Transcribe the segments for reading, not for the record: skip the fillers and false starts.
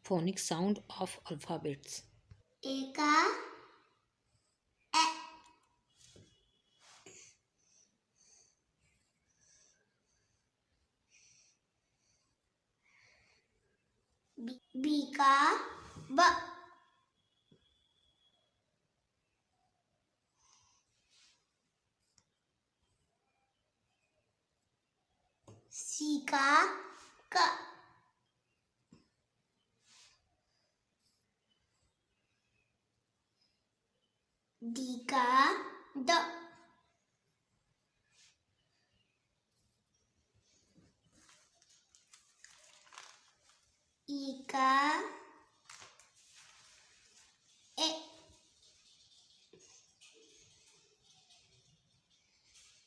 Phonic sound of alphabets. A का A, B का B, C का K, D का D, E का E,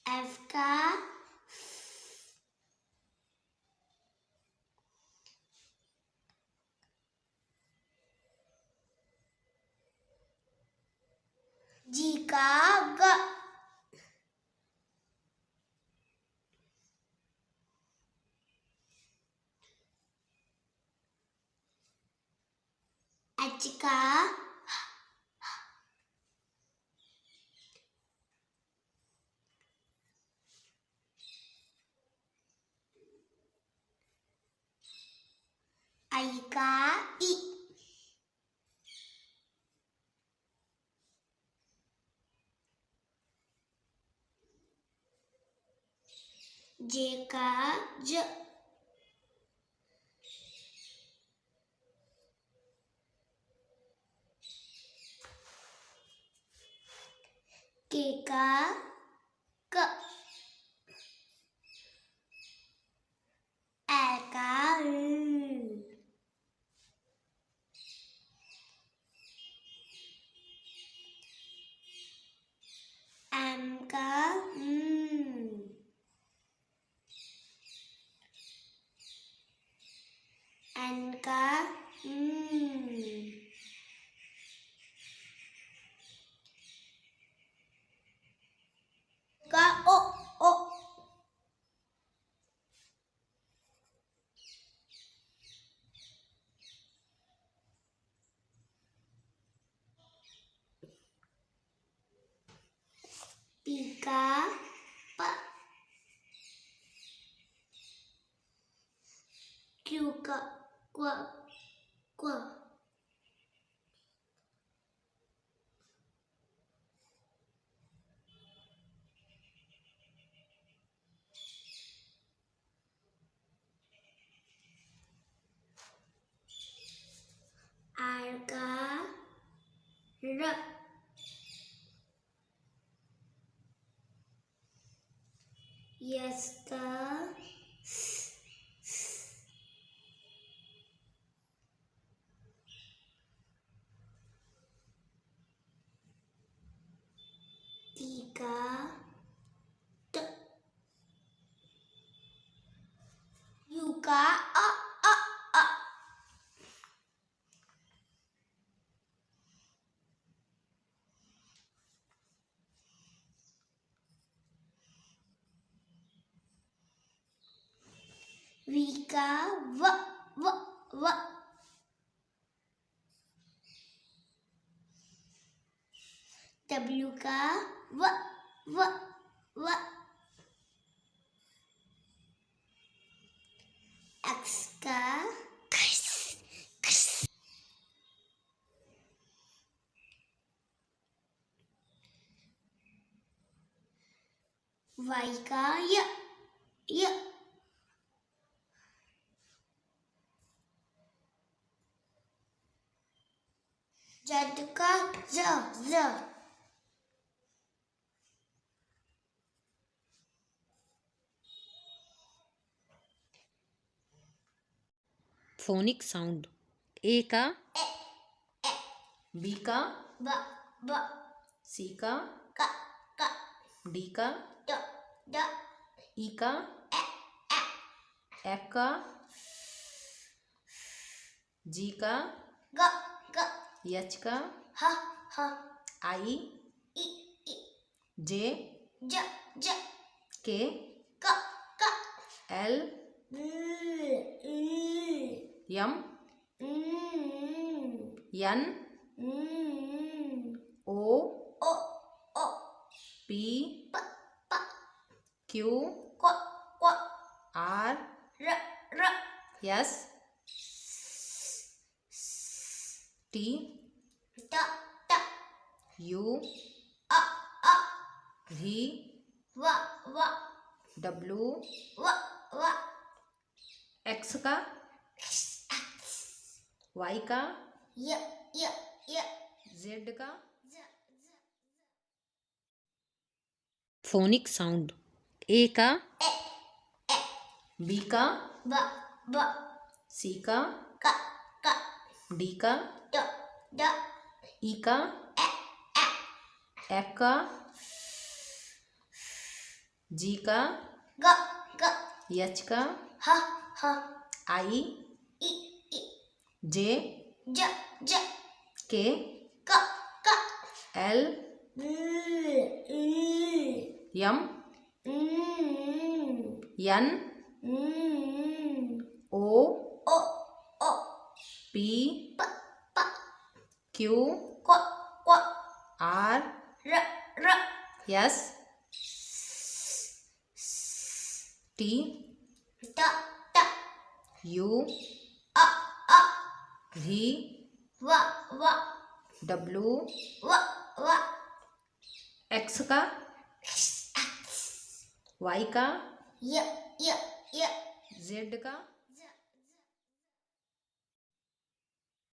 F का G का G, H का I का I, J का J, K का K, L का L, M का M, N का N, का O O, P का P, Q का Q Q, R का R, S का T का T, U का A A A, V का V V V, W का W W W, X का Y का Y Y, Z का Z Z, Phonic sound. A का B का B B, C का K K, D का D D, E का E E, F का G का G G, H का H H, I I I, J J J, K K K, L L L, M N O O O P P P Q Q Q R R R S T T T U A A V W W W W W X का Y का Y Y Y Z का Z Z phonic sound A का E E B का B B C का K K D का D D E का E E F का G का G G H का H H I I I J J J K K K L M N O O O P P P Q Q Q R R R S T T T U A A V W W W W W X का Y का Y Y Y Z का